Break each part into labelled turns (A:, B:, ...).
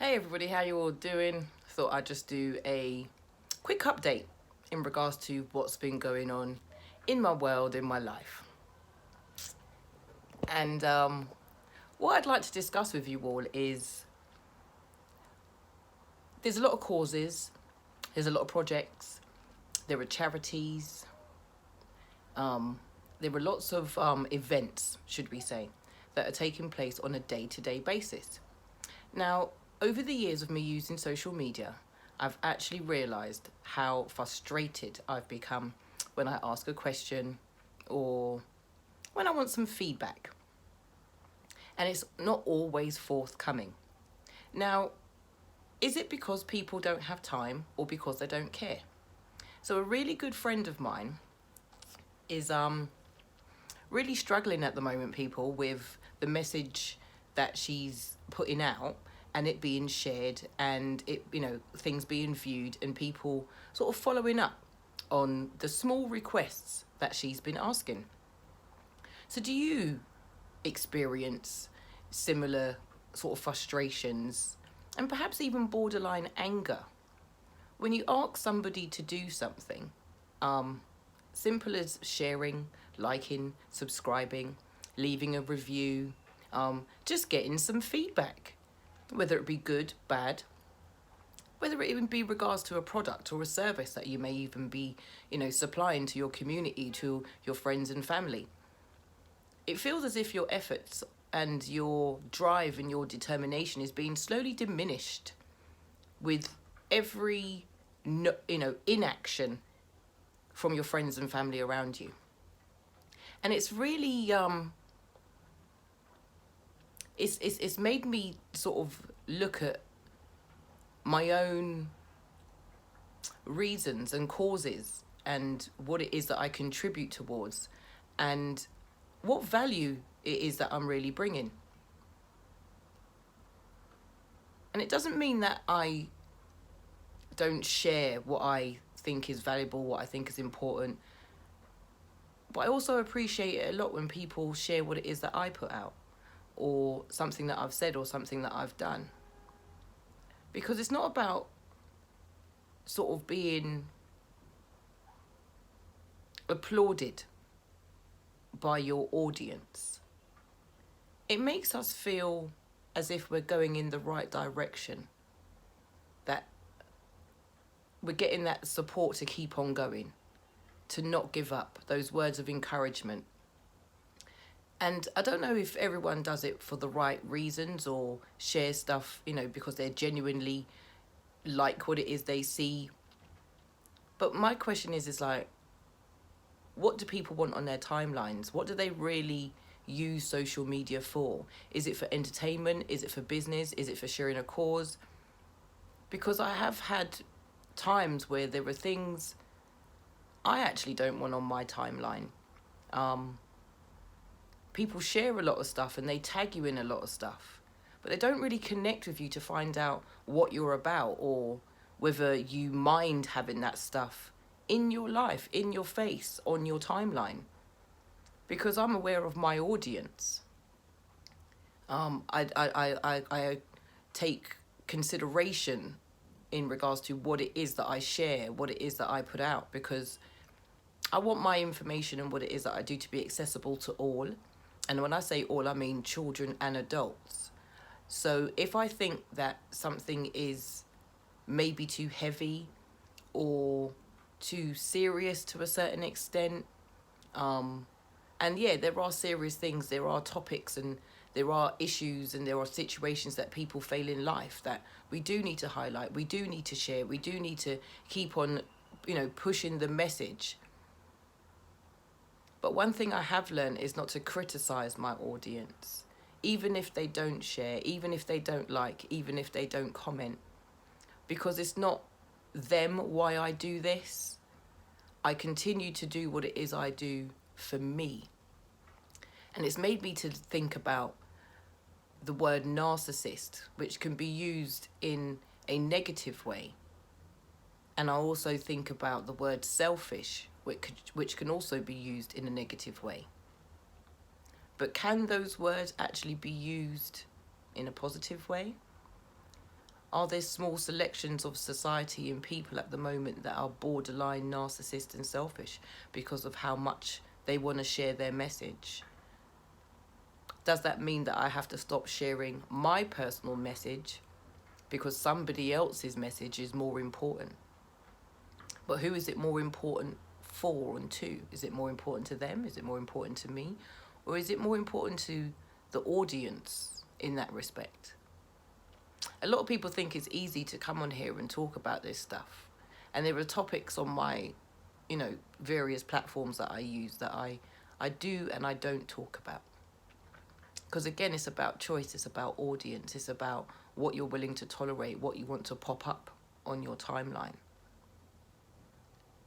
A: Hey everybody, how you all doing? Thought I'd just do a quick update in regards to what's been going on in my world, in my life. And what I'd like to discuss with you all is there's a lot of causes, there's a lot of projects, there are charities, there are lots of events, should we say, that are taking place on a day-to-day basis. Now, over the years of me using social media, I've actually realised how frustrated I've become when I ask a question or when I want some feedback. And it's not always forthcoming. Now, is it because people don't have time or because they don't care? So a really good friend of mine is really struggling at the moment, people, with the message that she's putting out and it being shared and it, things being viewed and people sort of following up on the small requests that she's been asking. So do you experience similar sort of frustrations and perhaps even borderline anger when you ask somebody to do something simple as sharing, liking, subscribing, leaving a review, just getting some feedback, whether it be good, bad, whether it even be regards to a product or a service that you may even be, supplying to your community, to your friends and family. It feels as if your efforts and your drive and your determination is being slowly diminished with every, inaction from your friends and family around you. And it's really it's made me sort of look at my own reasons and causes and what it is that I contribute towards and what value it is that I'm really bringing. And it doesn't mean that I don't share what I think is valuable, what I think is important, but I also appreciate it a lot when people share what it is that I put out or something that I've said or something that I've done. Because it's not about sort of being applauded by your audience. It makes us feel as if we're going in the right direction, that we're getting that support to keep on going, to not give up, those words of encouragement. And I don't know if everyone does it for the right reasons or share stuff, because they're genuinely like what it is they see. But my question is like, what do people want on their timelines? What do they really use social media for? Is it for entertainment? Is it for business? Is it for sharing a cause? Because I have had times where there are things I actually don't want on my timeline. People share a lot of stuff and they tag you in a lot of stuff, but they don't really connect with you to find out what you're about or whether you mind having that stuff in your life, in your face, on your timeline. Because I'm aware of my audience. I take consideration in regards to what it is that I share, what it is that I put out, because I want my information and what it is that I do to be accessible to all. And when I say all, I mean children and adults. So if I think that something is maybe too heavy or too serious to a certain extent, and yeah, there are serious things, there are topics and there are issues and there are situations that people fail in life that we do need to highlight, we do need to share, we do need to keep on, pushing the message. But one thing I have learned is not to criticize my audience, even if they don't share, even if they don't like, even if they don't comment, because it's not them why I do this. I continue to do what it is I do for me. And it's made me to think about the word narcissist, which can be used in a negative way. And I also think about the word selfish, which can also be used in a negative way. But can those words actually be used in a positive way? Are there small selections of society and people at the moment that are borderline narcissist and selfish because of how much they want to share their message? Does that mean that I have to stop sharing my personal message because somebody else's message is more important? But who is it more important for and to? Is it more important to them? Is it more important to me? Or is it more important to the audience in that respect? A lot of people think it's easy to come on here and talk about this stuff. And there are topics on my, various platforms that I use that I do and I don't talk about. Because again, it's about choice, it's about audience, it's about what you're willing to tolerate, what you want to pop up on your timeline.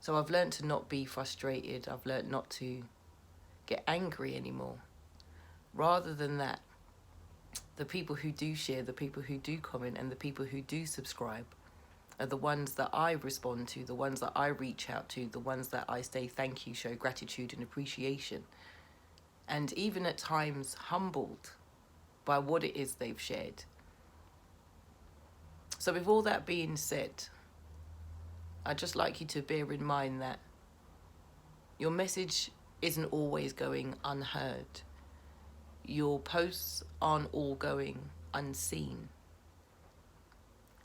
A: So I've learned to not be frustrated. I've learned not to get angry anymore. Rather than that, the people who do share, the people who do comment, and the people who do subscribe are the ones that I respond to, the ones that I reach out to, the ones that I say thank you, show gratitude and appreciation. And even at times humbled by what it is they've shared. So with all that being said, I'd just like you to bear in mind that your message isn't always going unheard. Your posts aren't all going unseen.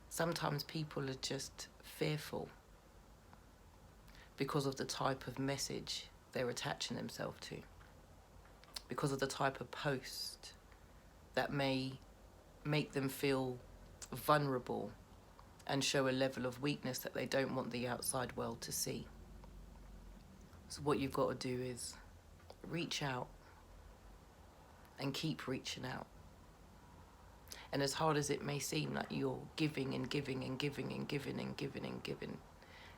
A: Sometimes people are just fearful because of the type of message they're attaching themselves to, because of the type of post that may make them feel vulnerable and show a level of weakness that they don't want the outside world to see. So what you've got to do is reach out and keep reaching out. And as hard as it may seem, like you're giving and giving and giving and giving and giving and giving,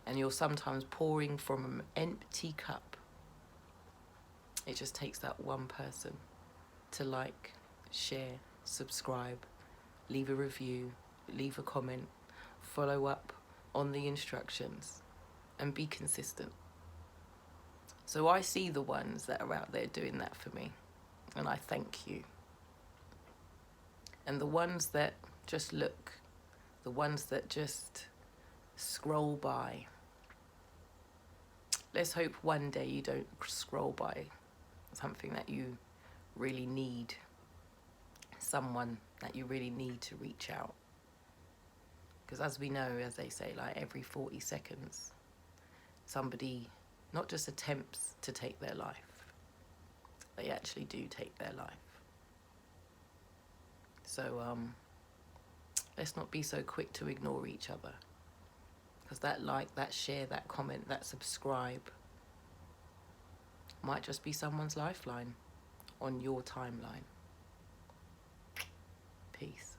A: and you're sometimes pouring from an empty cup, it just takes that one person to like, share, subscribe, leave a review, leave a comment, follow up on the instructions, and be consistent. So I see the ones that are out there doing that for me, and I thank you. And the ones that just look, the ones that just scroll by, let's hope one day you don't scroll by something that you really need, someone that you really need to reach out. Because as we know, as they say, like every 40 seconds, somebody not just attempts to take their life, they actually do take their life. So let's not be so quick to ignore each other. Because that like, that share, that comment, that subscribe might just be someone's lifeline on your timeline. Peace.